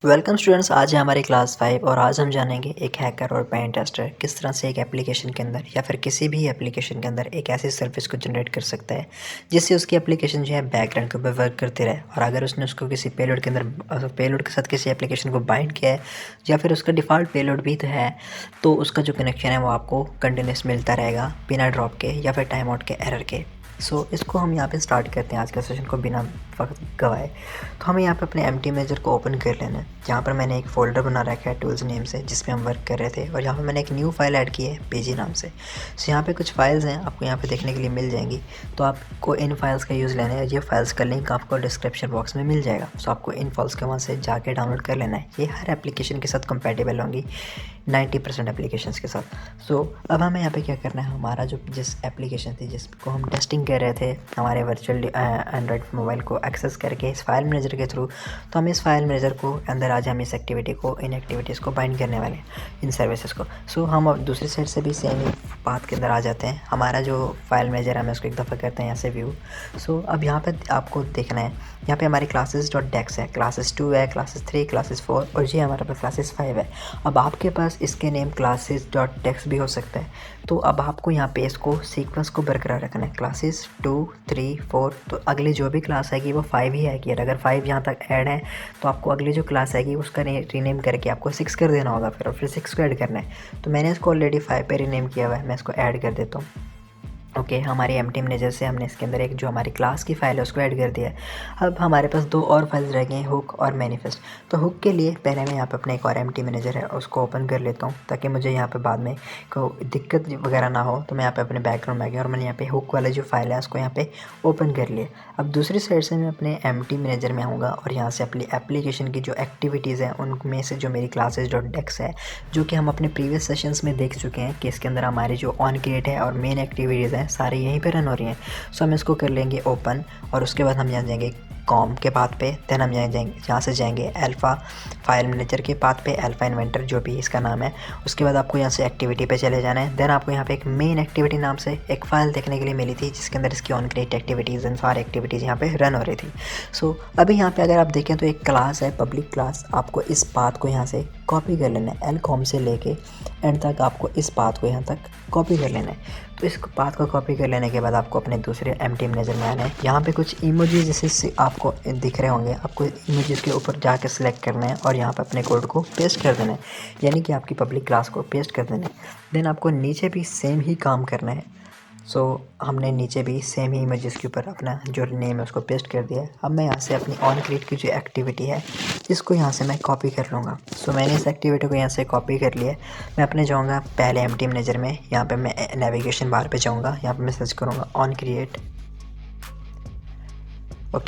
Welcome students. आज है हमारी क्लास 5 और आज हम जानेंगे एक हैकर और पेन टेस्टर किस तरह से एक एप्लीकेशन के अंदर या फिर किसी भी एप्लीकेशन के अंदर एक ऐसी सर्विस को जनरेट कर सकता है जिससे उसकी एप्लीकेशन जो है बैकग्राउंड के ऊपर वर्क करती रहे। और अगर उसने उसको किसी पेलोड के अंदर पेलोड के साथ किसी एप्लीकेशन को बाइंड किया है या फिर उसका डिफ़ॉल्ट पेलोड भी तो है, तो उसका जो कनेक्शन है वो आपको कंटिन्यूस मिलता रहेगा बिना ड्रॉप के या फिर टाइम आउट के एरर के। इसको हम यहाँ पे स्टार्ट करते हैं आज का सेशन को बिना वक्त गवाए। तो हमें यहाँ पे अपने एम्प्टी मैनेजर को ओपन कर लेना है। यहाँ पर मैंने एक फ़ोल्डर बना रखा है टूल्स नेम से जिसमें हम वर्क कर रहे थे, और यहाँ पे मैंने एक न्यू फाइल ऐड की है पेजी नाम से। यहाँ पे कुछ फाइल्स हैं आपको यहाँ पे देखने के लिए मिल जाएंगी, तो आपको इन फाइल्स का यूज़ लेना है। ये फाइल्स का लिंक आपको डिस्क्रिप्शन बॉक्स में मिल जाएगा। आपको इन फाइल्स के वहाँ से जाके डाउनलोड कर लेना है। ये हर एप्लीकेशन के साथ कंपेटेबल होंगी 90% एप्लीकेशंस के साथ। अब हमें यहाँ पे क्या करना है, हमारा जो जिस एप्लीकेशन थी जिसको हम टेस्टिंग कर रहे थे हमारे वर्चुअल एंड्रॉयड मोबाइल को एक्सेस करके इस फाइल मैनेजर के थ्रू, तो हम इस फाइल मैनेजर को अंदर आज हम इस एक्टिविटी को इन एक्टिविटीज़ को बाइंड करने वाले हैं, इन सर्विसेज को। हम अब दूसरी साइड से भी सेम ही पाथ के अंदर आ जाते हैं। हमारा जो फाइल मैनेजर है हमें उसको एक दफ़ा करते हैं यहाँ से व्यू। अब यहाँ पर आपको देखना है, यहाँ पे हमारी classes.dex है, क्लासेस 2 है, क्लासेस 3, क्लासेस 4 और ये हमारे पास क्लासेस 5 है। अब आपके पास इसके नेम classes.dex भी हो सकता है। तो अब आपको यहाँ पे इसको सीक्वेंस को बरकरार रखना है, क्लासेस 2, 3, 4। तो अगली जो भी क्लास आएगी वो 5 ही आएगी, और अगर 5 यहाँ तक ऐड है तो आपको अगली जो क्लास आएगी उसका रीनेम करके आपको 6 कर देना होगा फिर 6 को ऐड करना है। तो मैंने इसको ऑलरेडी 5 पे रीनेम किया हुआ है, मैं इसको ऐड कर देता हूँ। हमारी एम्प्टी मैनेजर से हमने इसके अंदर एक जो हमारी क्लास की फ़ाइल है उसको ऐड कर दिया है। अब हमारे पास 2 और फाइल्स रह गई हैं, हुक और मैनिफेस्ट। तो हुक के लिए पहले मैं यहाँ पे अपने एक और एम्प्टी मैनेजर है उसको ओपन कर लेता हूँ, ताकि मुझे यहाँ पे बाद में कोई दिक्कत वगैरह ना हो। तो मैं यहाँ पे अपने बैकग्राउंड में आ गया और मैंने यहाँ पे हुक वाला जो फाइल है उसको यहाँ पे ओपन कर लिया। अब दूसरी साइड से मैं अपने एम्प्टी मैनेजर में आऊँगा और यहाँ से अपनी एप्लीकेशन की जो एक्टिविटीज़ हैं उनमें से जो मेरी classes.dex है, जो कि हम अपने प्रीवियस सेशंस में देख चुके हैं कि इसके अंदर हमारी जो ऑन क्रिएट है और मेन एक्टिविटीज़ हैं सारी यहीं पे रन हो रही हैं। हम इसको कर लेंगे ओपन, और उसके बाद हम यहाँ जाएंगे कॉम के पाथ पे। देन हम यहाँ से जाएंगे अल्फ़ा फाइल मैनेजर के पाथ पे, अल्फ़ा इन्वेंटर जो भी इसका नाम है। उसके बाद आपको यहाँ से एक्टिविटी पे चले जाना है। देन आपको यहाँ पे एक मेन एक्टिविटी नाम से एक फ़ाइल देखने के लिए मिली थी जिसके अंदर इसकी ऑन क्रिएट एक्टिविटीज़ एंड सारी एक्टिविटीज़ यहाँ पे रन हो रही थी। अभी यहाँ पे अगर आप देखें तो एक क्लास है पब्लिक क्लास, आपको इस पाथ को यहाँ से कॉपी कर लेना है। एलकॉम से लेके एंड तक आपको इस पाथ को यहाँ तक कॉपी कर लेना है। तो इस पाथ को कॉपी कर लेने के बाद आपको अपने दूसरे एम्प्टी मैनेजर में आना है। यहाँ पे कुछ इमोजी जैसे आपको दिख रहे होंगे, आपको इमोजीज़ के ऊपर जाके सिलेक्ट करना है और यहाँ पे अपने कोड को पेस्ट कर देना है, यानी कि आपकी पब्लिक क्लास को पेस्ट कर देना है। देन आपको नीचे भी सेम ही काम करना है। हमने नीचे भी सेम ही इमेजेस के ऊपर अपना जो नेम है उसको पेस्ट कर दिया है। अब मैं यहाँ से अपनी ऑन क्रिएट की जो एक्टिविटी है इसको यहाँ से मैं कॉपी कर लूँगा। मैंने इस एक्टिविटी को यहाँ से कॉपी कर लिया है। मैं अपने जाऊँगा पहले एम्प्टी मैनेजर में, यहाँ पे मैं नेविगेशन बार पे जाऊँगा, यहाँ पे मैं सर्च करूँगा ऑन क्रिएट।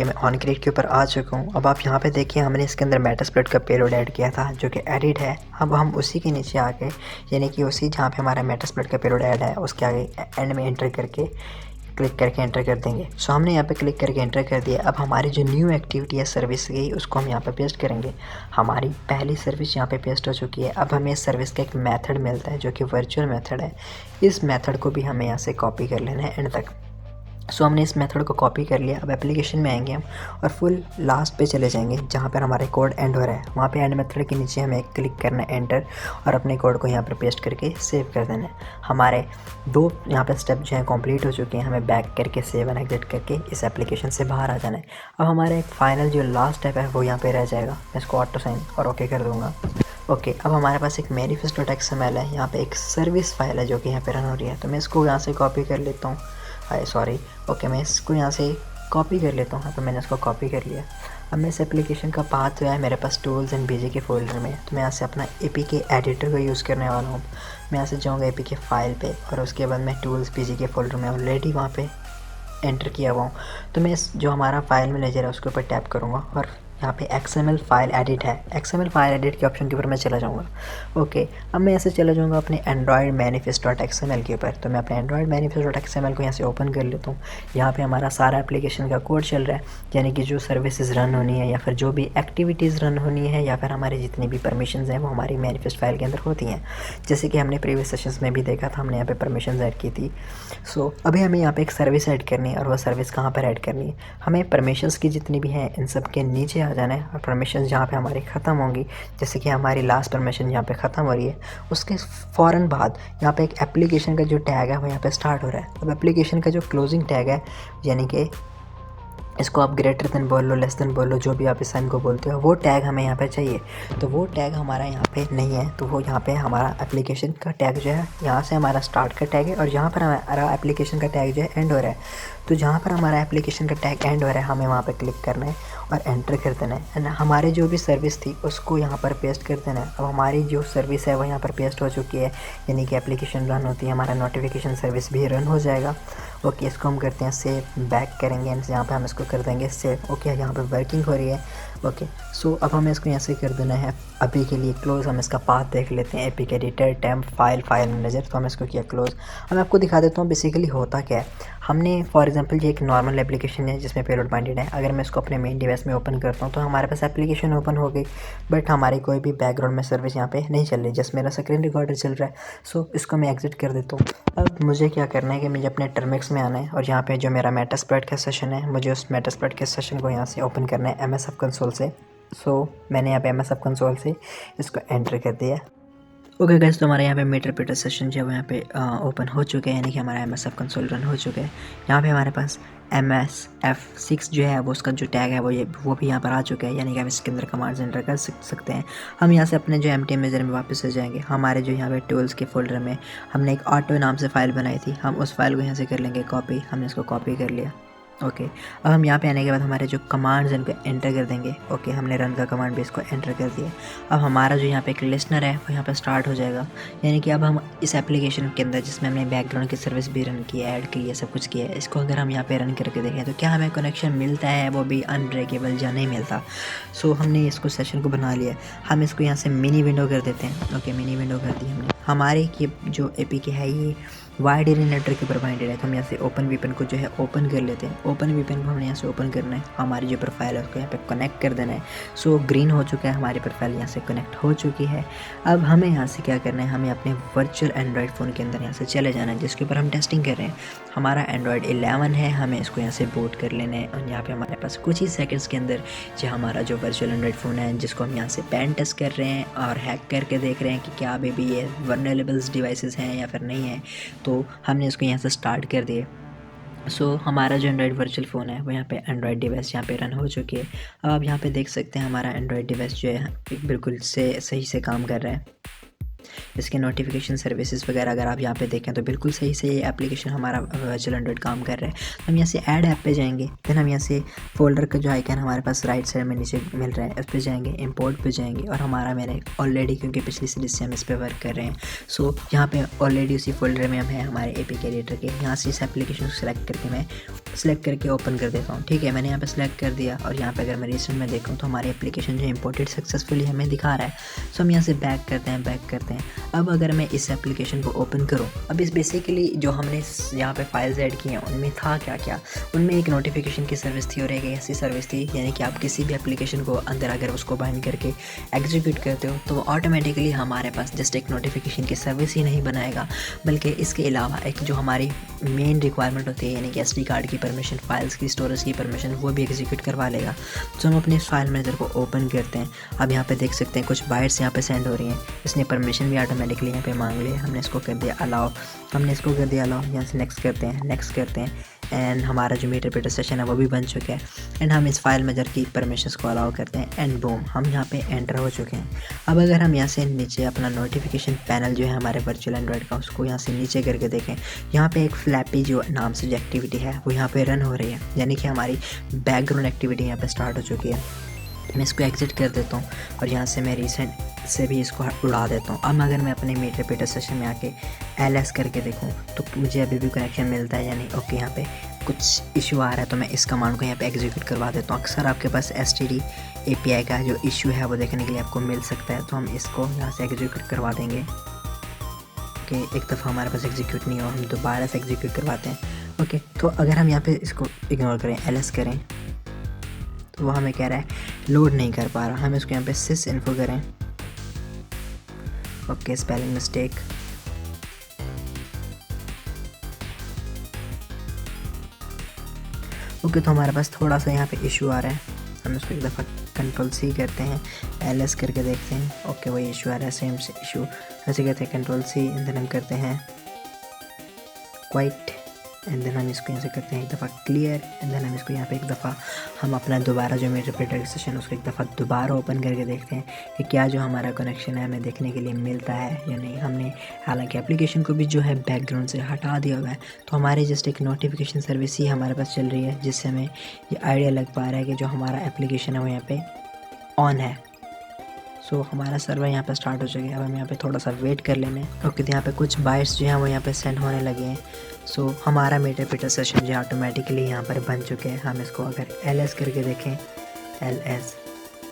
मैं ऑन क्रिएट के ऊपर आ चुका हूँ। अब आप यहाँ पे देखिए हमने इसके अंदर मेटास्प्लोइट का पेलोड ऐड किया था जो कि एडिट है। अब हम उसी के नीचे आके, यानी कि उसी जहाँ पे हमारा मेटास्प्लोइट का पेलोड ऐड है उसके आगे एंड में एंटर करके क्लिक करके एंटर कर देंगे। हमने यहाँ पे क्लिक करके एंटर कर दिया। अब हमारी जो न्यू एक्टिविटी है सर्विस की उसको हम यहाँ पे पेस्ट करेंगे। हमारी पहली सर्विस यहाँ पे पेस्ट हो चुकी है। अब हमें इस सर्विस का एक मेथड मिलता है जो कि वर्चुअल मेथड है। इस मेथड को भी हमें यहाँ से कॉपी कर लेना है एंड तक। हमने इस मेथड को कॉपी कर लिया। अब एप्लीकेशन में आएंगे हम और फुल लास्ट पे चले जाएंगे जहाँ पर हमारे कोड एंड हो रहा है। वहाँ पे एंड मेथड के नीचे हमें क्लिक करना है एंटर, और अपने कोड को यहाँ पर पेस्ट करके सेव कर देना है। हमारे 2 यहाँ पे स्टेप जो हैं कंप्लीट हो चुके हैं। हमें बैक करके सेव एंड एग्जिट करके इस एप्लीकेशन से बाहर आ जाना है। अब हमारा एक फाइनल जो लास्ट स्टेप है वो यहाँ पर रह जाएगा। मैं इसको ऑटो साइन और ओके कर दूँगा। अब हमारे पास एक manifest.xml है, यहाँ पे एक सर्विस फाइल है जो कि यहाँ पे रन हो रही है। तो मैं इसको यहाँ से कॉपी कर लेता हूँ। मैं इसको यहाँ से कॉपी कर लेता हूँ। तो मैंने इसको कॉपी कर लिया। अब मैं इस एप्लीकेशन का पाथ जो है मेरे पास टूल्स एंड बीजे के फोल्डर में, तो मैं यहाँ से अपना APK एडिटर को यूज़ करने वाला हूँ। मैं यहाँ से जाऊँगा APK फाइल पे, और उसके बाद मैं टूल्स बीजे के फोल्डर में ऑलरेडी वहाँ पे एंटर किया हुआ हूँ। तो मैं इस जो हमारा फाइल मैनेजर है उसके ऊपर टैप करूँगा और यहाँ पे XML फाइल एडिट है, XML फाइल एडिट के ऑप्शन के ऊपर मैं चला जाऊँगा। अब मैं ऐसे चला जाऊँगा अपने एंड्रॉयड manifest.xml के ऊपर। तो मैं अपने एंड्रॉयड manifest.xml को यहाँ से ओपन कर लेता हूँ। यहाँ पे हमारा सारा एप्लीकेशन का कोड चल रहा है, यानी कि जो सर्विसेज रन होनी है या फिर जो भी एक्टिविटीज़ रन होनी है या फिर हमारी जितनी भी परमिशंस हैं वो हमारी मैनिफेस्ट फाइल के अंदर होती हैं। जैसे कि हमने प्रीवियस सेशंस में भी देखा था, हमने यहाँ पे परमिशंस ऐड की थी। अभी हमें यहाँ पे एक सर्विस ऐड करनी है, और वह सर्विस कहाँ पर ऐड करनी है, हमें परमिशंस की जितनी भी हैं इन सब के नीचे आ जाना है और परमिशन जहाँ पे हमारी ख़त्म होंगी, जैसे कि हमारी लास्ट परमिशन यहाँ पे ख़त्म हो रही है, उसके फ़ौरन बाद यहाँ पे एक एप्लीकेशन का जो टैग है वो यहाँ पे स्टार्ट हो रहा है। अब एप्लीकेशन का जो क्लोजिंग टैग है, यानी कि इसको आप ग्रेटर देन बोल लो, लेस देन बोल लो, जो भी आप इस साइन को बोलते हो, वो टैग हमें यहाँ पे चाहिए। तो वो टैग हमारा यहाँ पे नहीं है, तो वो यहाँ पे हमारा एप्लीकेशन का टैग जो है, यहाँ से हमारा स्टार्ट का टैग है और यहाँ पर हमारा एप्लीकेशन का टैग जो है एंड हो रहा है। तो जहाँ पर हमारा एप्लीकेशन का टैग एंड हो रहा है, हमें वहाँ पे क्लिक करना है और एंटर कर देना है एंड हमारी जो भी सर्विस थी उसको यहाँ पर पेस्ट कर देना है। अब हमारी जो सर्विस है वो यहाँ पर पेस्ट हो चुकी है, यानी कि एप्लीकेशन रन होती है, हमारा नोटिफिकेशन सर्विस भी रन हो जाएगा। ओके, इसको हम करते हैं सेव, बैक करेंगे एंड यहाँ पे हम इसको कर देंगे सेव। ओके, यहाँ पे वर्किंग हो रही है। ओके, सो अब हमें इसको यहाँ से कर देना है अभी के लिए क्लोज़। हम इसका पाथ देख लेते हैं, epic editor temp file manager, तो हम इसको किया क्लोज़। अब मैं आपको दिखा देता हूँ बेसिकली होता क्या है। हमने फॉर एग्जांपल ये एक नॉर्मल एप्लीकेशन है जिसमें पेलोड बाइंडेड है, अगर मैं इसको अपने मेन डिवाइस में ओपन करता हूँ तो हमारे पास एप्लीकेशन ओपन हो गई, बट हमारी कोई भी बैकग्राउंड में सर्विस यहाँ पे नहीं चल रही, जस्ट मेरा स्क्रीन रिकॉर्डर चल रहा है। सो इसको मैं एग्जिट कर देता हूँ। अब मुझे क्या करना है कि मुझे अपने टर्मिक्स में आना है और यहाँ पे जो मेरा मेटास्प्लॉइट का सेशन है, मुझे उस मेटास्प्लॉइट के सेशन को यहाँ से ओपन करना है MS कंसोल से। सो मैंने यहाँ पे MS कंसोल से इसको एंटर कर दिया। ओके गाइस, तो हमारे यहाँ पे मीटर सेशन जो है वो यहाँ पे ओपन हो चुके हैं, यानी कि हमारा MS कंसोल रन हो चुका है। यहाँ पे हमारे पास MSF6 जो है वो उसका जो टैग है वो भी यहाँ पर आ चुका है, यानी कि हम इसके अंदर कमांड्स एंटर कर सकते हैं। हम यहाँ से अपने जो MT इमेजर में वापस आ जाएंगे। हमारे जो यहाँ पे टूल्स के फोल्डर में हमने एक ऑटो नाम से फ़ाइल बनाई थी, हम उस फाइल को यहाँ से कर लेंगे कॉपी। हमने इसको कॉपी कर लिया। ओके, अब हम यहाँ पे आने के बाद हमारे जो कमांड्स हैं उनको एंटर कर देंगे। ओके, हमने रन का कमांड भी इसको एंटर कर दिया। अब हमारा जो यहाँ पे एक लिस्नर है वो यहाँ पे स्टार्ट हो जाएगा, यानी कि अब हम इस एप्लीकेशन के अंदर जिसमें हमने बैकग्राउंड की सर्विस भी रन की है, ऐड की है, सब कुछ किया है, इसको अगर हम यहाँ पे रन करके देखें तो क्या हमें कनेक्शन मिलता है, वो भी अनब्रेकेबल या नहीं मिलता। सो हमने इसको सेशन को बना लिया। हम इसको यहाँ से मिनी विंडो कर देते हैं। ओके, मिनी विंडो कर दी हमने। हमारे ये जो APK है ये वाइड एरिया नेटवर्क के ऊपर बाइंडेड है, तो हम यहाँ से ओपन वीपन को जो है ओपन कर लेते हैं। ओपन वीपन को हमने यहाँ से ओपन करना है, हमारी जो प्रोफाइल है उसको यहाँ पे कनेक्ट कर देना है। सो ग्रीन हो चुका है, हमारी प्रोफाइल यहाँ से कनेक्ट हो चुकी है। अब हमें यहाँ से क्या करना है, हमें अपने वर्चुअल एंड्रॉयड फ़ोन के अंदर यहाँ से चले जाना है जिसके ऊपर हम टेस्टिंग कर रहे हैं। हमारा एंड्रॉयड 11 है, हमें इसको यहाँ से बूट कर लेना है और यहाँ पर हमारे पास कुछ ही सेकेंड्स के अंदर जो हमारा जो वर्चुअल एंड्रॉयड फ़ोन है जिसको हम यहाँ से पेन टेस्ट कर रहे हैं और हैक करके देख रहे हैं कि क्या बेबी ये वल्नरेबल्स डिवाइसेस हैं या फिर नहीं है। तो हमने इसको यहाँ से स्टार्ट कर दिए। सो हमारा जो एंड्रॉयड वर्चुअल फ़ोन है वो यहाँ पे एंड्रॉयड डिवाइस यहाँ पे रन हो चुकी है। अब आप यहाँ पे देख सकते हैं हमारा एंड्रॉयड डिवाइस जो है बिल्कुल से सही से काम कर रहा है। इसके नोटिफिकेशन सर्विसेज वगैरह अगर आप यहाँ पे देखें तो बिल्कुल सही से ये एप्लीकेशन हमारा वर्चुअल एंड्रॉयड काम कर रहा है। हम यहाँ से ऐड ऐप पे जाएंगे, फिर हम यहाँ से फोल्डर का जो आइकन हमारे पास राइट साइड में नीचे मिल रहा है उस पर जाएंगे, इंपोर्ट पे जाएंगे और हमारा मेरे ऑलरेडी क्योंकि पिछली सीरीज से हम इस पर वर्क कर रहे हैं, सो यहाँ पे ऑलरेडी उसी फोल्डर में हम हैं हमारे APK एडिटर के। यहाँ से इस एप्लीकेशन को सिलेक्ट करके मैं सिलेक्ट करके ओपन कर देता हूँ। ठीक है, मैंने यहाँ पे सिलेक्ट कर दिया और यहाँ पे अगर मैं रिसेंट में देखूँ तो हमारी एप्लीकेशन जो इंपोर्टेड सक्सेसफुली हमें दिखा रहा है। सो हम यहाँ से बैक करते हैं। अब अगर मैं इस एप्लीकेशन को ओपन करूँ, अब इस बेसिकली जो हमने यहाँ पे फाइल्स ऐड की हैं उनमें था क्या, उनमें एक नोटिफिकेशन की सर्विस थी और एक ऐसी सर्विस थी, यानी कि आप किसी भी एप्लीकेशन को अंदर अगर उसको बाइंड करके एग्जीक्यूट करते हो तो वो ऑटोमेटिकली हमारे पास जस्ट एक नोटिफिकेशन की सर्विस ही नहीं बनाएगा, बल्कि इसके अलावा एक जो हमारी मेन रिक्वायरमेंट होती है, यानी कि SD कार्ड की परमिशन, फाइल्स की स्टोरेज की परमिशन, वो भी एग्जीक्यूट करवा लेगा। तो हम अपने फाइल मैनेजर को ओपन करते हैं। अब यहाँ पे देख सकते हैं कुछ बाइट्स यहाँ पे सेंड हो रही हैं, इसने परमिशन भी ऑटोमेटिकली यहाँ पे मांग लिया। हमने इसको कर दिया अलाउ, यहाँ से नेक्स्ट करते हैं एंड हमारा जो मीटर सेशन है वो भी बन चुका है एंड हम इस फाइल मैनेजर की परमिशंस को अलाउ करते हैं एंड बूम, हम यहाँ पे एंटर हो चुके हैं। अब अगर हम यहाँ से नीचे अपना नोटिफिकेशन पैनल जो है हमारे वर्चुअल एंड्रॉयड का, उसको यहाँ से नीचे करके देखें, यहाँ पे एक फ्लैपी जो नाम से जो एक्टिविटी है वो यहाँ पे रन हो रही है, यानी कि हमारी बैकग्राउंड एक्टिविटी यहाँ पे स्टार्ट हो चुकी है। मैं इसको एग्जिट कर देता हूँ और यहाँ से मैं रिसेंट से भी इसको उड़ा देता हूँ। अब अगर मैं अपने मीटर सेशन में आके LS करके देखूँ तो मुझे अभी भी कनेक्शन मिलता है या नहीं। ओके, यहाँ पे कुछ इशू आ रहा है तो मैं इस कमांड को यहाँ पे एग्जीक्यूट करवा देता हूँ। अक्सर आपके पास STD API का जो इशू है वो देखने के लिए आपको मिल सकता है, तो हम इसको यहाँ से एग्जीक्यूट करवा देंगे। ओके, एक दफ़ा हमारे पास एग्जीक्यूट नहीं हो, हम दोबारा से एग्जीक्यूट करवाते हैं। ओके, तो अगर हम यहाँ पे इसको इग्नोर करें, LS करें, तो वो हमें कह रहा है लोड नहीं कर पा रहा। हम इसको यहाँ पे sys info करें। Okay, spelling mistake. ओके, तो हमारे पास थोड़ा सा यहाँ पे इशू आ रहा है, हम इसको एक दफ़ा Ctrl+C करते हैं, ls करके देखते हैं। ओके वही इशू आ रहा है, सेम इशू। ऐसे करते हैं Ctrl+C, एंड देन हम करते हैं क्वाइट, एंड देन हम इसको यहाँ से करते हैं एक दफ़ा क्लियर, एंड देन हम इसको यहाँ पे एक दफ़ा हम अपना दोबारा जो मेरे इंटरप्रेटर सेशन उसको एक दफ़ा दोबारा ओपन करके देखते हैं कि क्या जो हमारा कनेक्शन है हमें देखने के लिए मिलता है या नहीं। हमने हालांकि एप्लीकेशन को भी जो है बैकग्राउंड से हटा दिया हुआ है, तो हमारी जस्ट एक नोटिफिकेशन सर्विस ही हमारे पास चल रही है, जिससे हमें ये आइडिया लग पा रहा है कि जो हमारा एप्लीकेशन है वो यहाँ पे ऑन है। सो हमारा सर्वर यहाँ पे स्टार्ट हो चुका है। अब हम यहाँ पे थोड़ा सा वेट कर लेने क्योंकि यहाँ पे कुछ बाइट्स जो हैं वो यहाँ पे सेंड होने लगे हैं। सो हमारा इंटरप्रेटर सेशन जो ऑटोमेटिकली यहाँ पर बन चुके हैं। हम इसको अगर ls करके देखें, ls,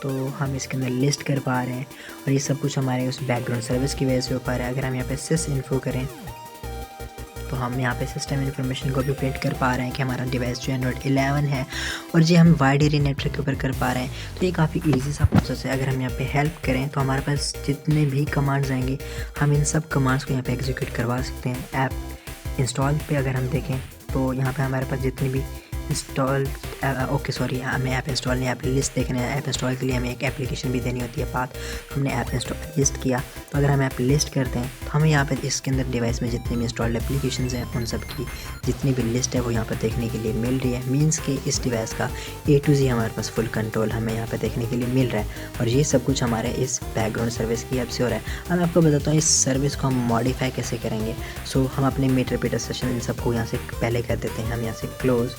तो हम इसके अंदर लिस्ट कर पा रहे हैं और ये सब कुछ हमारे उस बैकग्राउंड सर्विस की वजह से हो पा रहा है। अगर हम यहाँ पे sys info करें तो हम यहाँ पे सिस्टम इन्फॉर्मेशन को भी प्रिंट कर पा रहे हैं कि हमारा डिवाइस जो एंड्रॉइड 11 है और जी हम वाइड एरिया नेटवर्क के ऊपर कर पा रहे हैं। तो ये काफ़ी इजी सा प्रोसेस है। अगर हम यहाँ पे हेल्प करें तो हमारे पास जितने भी कमांड्स आएंगे हम इन सब कमांड्स को यहाँ पे एग्जीक्यूट करवा सकते हैं। ऐप इंस्टॉल पे अगर हम देखें तो यहाँ पे हमारे पास जितनी भी इंस्टॉल हमें ऐप इंस्टॉल नहीं, ऐप लिस्ट देखना है। ऐप इंस्टॉल के लिए हमें एक एप्लीकेशन भी देनी होती है पाथ। हमने ऐप इंस्टॉल लिस्ट किया, तो अगर हम ऐप लिस्ट करते हैं तो हमें यहाँ पर इसके अंदर डिवाइस में जितनी भी इंस्टॉल्ड एप्लीकेशंस हैं उन सब की जितनी भी लिस्ट है वो यहाँ पर देखने के लिए मिल रही है। मीन्स कि इस डिवाइस का A to Z हमारे पास फुल कंट्रोल हमें यहाँ पर देखने के लिए मिल रहा है और ये सब कुछ हमारे इस बैकग्राउंड सर्विस की ऐप से हो रहा है। अब मैं आपको बताता हूँ इस सर्विस को हम मॉडिफाई कैसे करेंगे। सो हम अपने इंटरप्रेटर सेशन इन सबको यहाँ से पहले कर देते हैं, हम यहाँ से क्लोज़,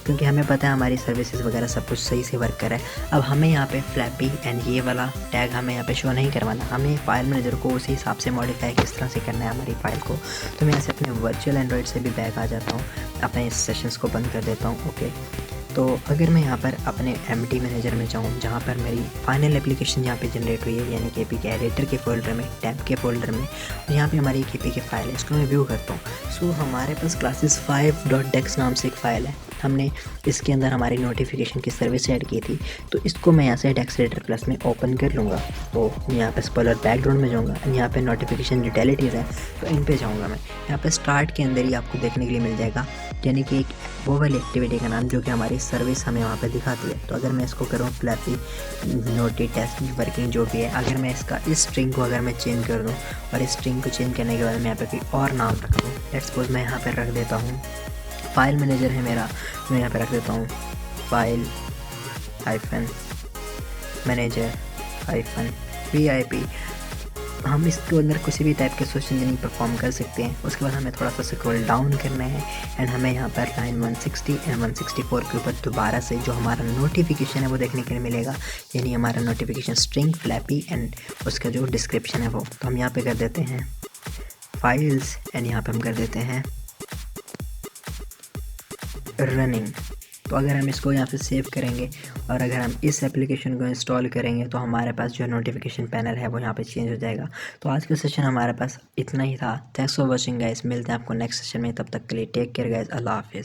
क्योंकि हमें पता है हमारी सर्विसेज वगैरह सब कुछ सही से वर्क कर रहा है। अब हमें यहाँ पे फ्लैपी एंड ये वाला टैग हमें यहाँ पे शो नहीं करवाना, हमें फाइल मैनेजर को उसी हिसाब से मॉडिफाई किस तरह से करना है हमारी फ़ाइल को। तो मैं यहाँ से अपने वर्चुअल एंड्रॉइड से भी बैक आ जाता हूँ, अपने इस सेशंस को बंद कर देता हूँ। ओके, तो अगर मैं यहाँ पर अपने MD मैनेजर में जाऊँ जहाँ पर मेरी फाइनल एप्लीकेशन यहाँ पे जनरेट हुई है, यानी कि APK एडिटर के फोल्डर में, टैब के फोल्डर में, और यहाँ पे हमारी एक APK फाइल है, इसको मैं व्यू करता हूँ। सो हमारे पास classes5.dex नाम से एक फ़ाइल है, हमने इसके अंदर हमारी नोटिफिकेशन की सर्विस ऐड की थी। तो इसको मैं यहाँ से डेक्स एडिटर प्लस में ओपन कर लूँगा। तो यहाँ पे स्पॉइलर बैकग्राउंड में जाऊँगा, यहाँ पे नोटिफिकेशन डिटेलिटीज़ है तो इन पे जाऊँगा। मैं यहाँ पे स्टार्ट के अंदर ही आपको देखने के लिए मिल जाएगा, यानी कि एक वो वाली एक्टिविटी का नाम जो कि हमारी सर्विस हमें वहाँ पे दिखाती है। तो अगर मैं इसको करूँ फ्लैपी नोटी टेस्ट वर्किंग जो भी है, अगर मैं इसका इस स्ट्रिंग को अगर मैं चेंज कर दूँ और इस स्ट्रिंग को चेंज करने के बाद मैं यहाँ पे कोई और नाम रख दूँ, लेट्स सपोज मैं यहाँ पर रख देता हूँ फाइल मैनेजर है मेरा, मैं यहाँ पे रख देता हूँ फाइल मैनेजर VIP। हम इसके अंदर किसी भी टाइप के सर्च इंजन परफॉर्म कर सकते हैं। उसके बाद हमें थोड़ा सा स्क्रॉल डाउन करना है एंड हमें यहाँ पर लाइन 160 एंड 164 के ऊपर दोबारा से जो हमारा नोटिफिकेशन है वो देखने के लिए मिलेगा, यानी हमारा नोटिफिकेशन स्ट्रिंग फ्लैपी एंड उसका जो डिस्क्रिप्शन है वो। तो हम यहाँ पे कर देते हैं फाइल्स एंड यहाँ पे हम कर देते हैं रनिंग। तो अगर हम इसको यहाँ पे सेव करेंगे और अगर हम इस एप्लीकेशन को इंस्टॉल करेंगे तो हमारे पास जो नोटिफिकेशन पैनल है वो यहाँ पे चेंज हो जाएगा। तो आज का सेशन हमारे पास इतना ही था। थैंक्स फॉर वॉचिंग गाइस, मिलते हैं आपको नेक्स्ट सेशन में, तब तक के लिए टेक केयर गाइस, अल्लाह हाफिज़।